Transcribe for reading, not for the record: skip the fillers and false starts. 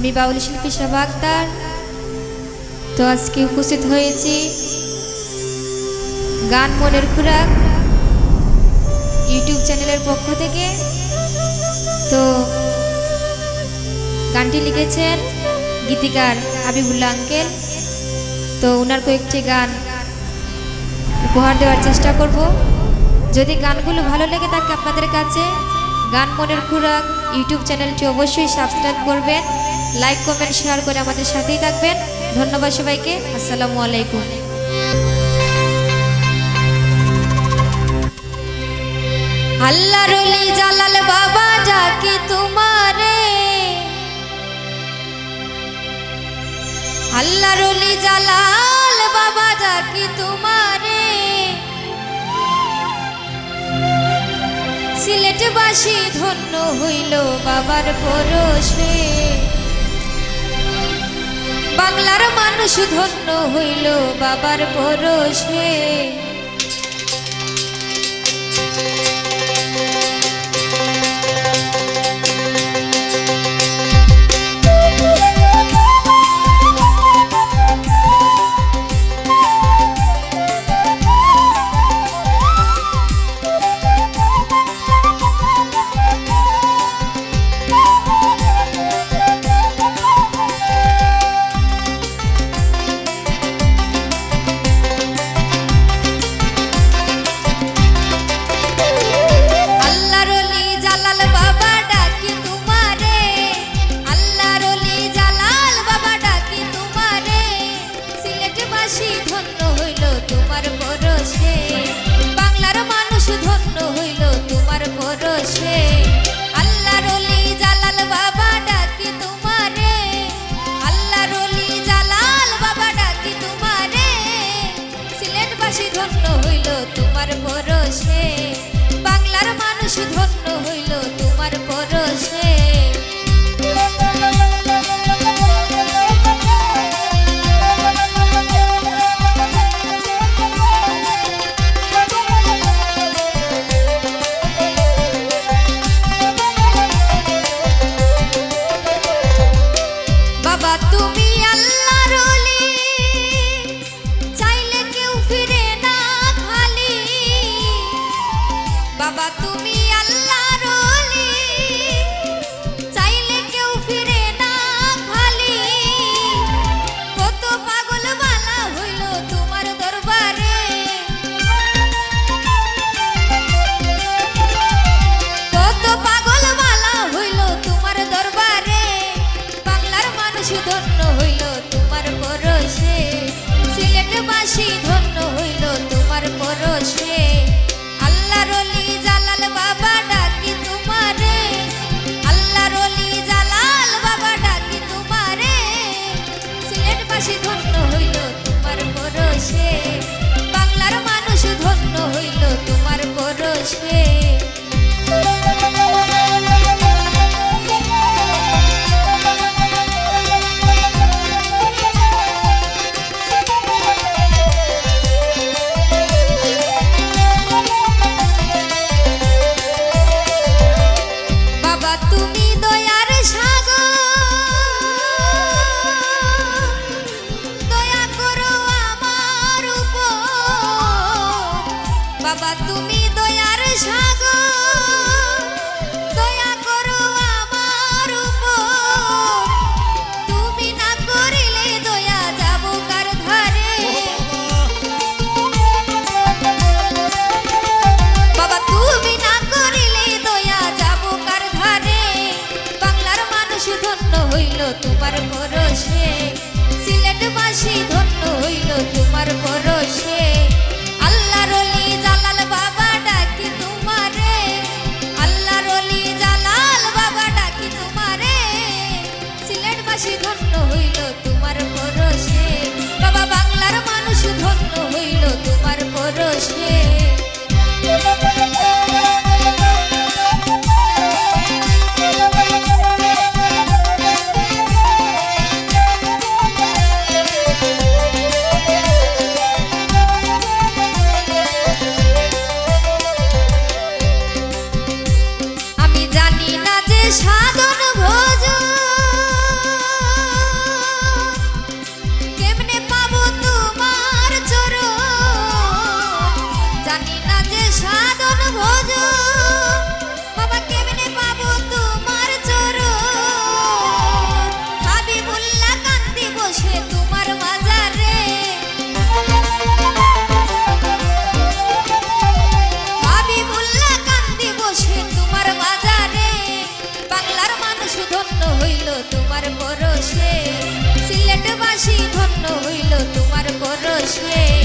আমি বাউল শিল্পী শোভা আক্তার। তো আজকে উপস্থিত হয়েছি গান মনের খোরাক ইউটিউব চ্যানেলের পক্ষ থেকে। তো গানটি লিখেছেন গীতিকার হাবিবুল্লাহ আঙ্কেল। তো ওনার কয়েকটি গান উপহার দেওয়ার চেষ্টা করব। যদি গানগুলো ভালো লেগে থাকে আপনাদের কাছে, গান মনের খোরাক ইউটিউব চ্যানেলটি অবশ্যই সাবস্ক্রাইব করবেন, লাইক কমেন্ট শেয়ার করে আমাদের সাথেই থাকবেন। ধন্যবাদ সবাইকে। আসসালামু আলাইকুম। আল্লাহর ওলি জালাল বাবা ডাকি তোমারে, আল্লাহর ওলি জালাল বাবা ডাকি তোমারে, সিলেটবাসী ধন্য হইল বাবার পরশে, বাংলার মানুষ ধন্য হইল বাবার পরশে। ধন্য হইল তোমার পরশে, বাংলার মানুষ ধন্য হইল তোমার পরশে। বাবা তুমি আল্লাহর ওলি, চাইলে কেউ ফিরে না খালি। বাবা তুমি আল্লাহর ওলি, চাইলে কেউ ফিরে না খালি। কত পাগল বালা হইল তোমার দরবারে, কত পাগল বালা হইল তোমার দরবারে। বাংলার মানুষ ধন্য হইল তোমার পরশে, সিলেটবাসী ধন্য হইল তোমার পরশে। আল্লাহর ওলি জালাল বাবা ডাকি তোমারে, আল্লাহর ওলি জালাল বাবা ডাকি তোমারে, সিলেটবাসী ধন্য হইল তোমার পরশে, বাংলার মানুষ ধন্য হইল তোমার পরশে। তুমি দয়ার সাগর, দয়া করো আমার উপর। বাবা তুমি দয়ার সাগর, দয়া করো আমার উপর। তুমি না করিলে দয়া যাব কার ধারে। বাবা তুমি না করিলে দয়া যাব কার ধারে। বাংলার মানুষ ধন্য হইল তোমার পরশে, সিলেটবাসী ধন্য হইল তোমার পরশে। আল্লাহর ওলি জালাল বাবা ডাকি তোমারে, দাসী ধন্য হইল তোমার পরশে।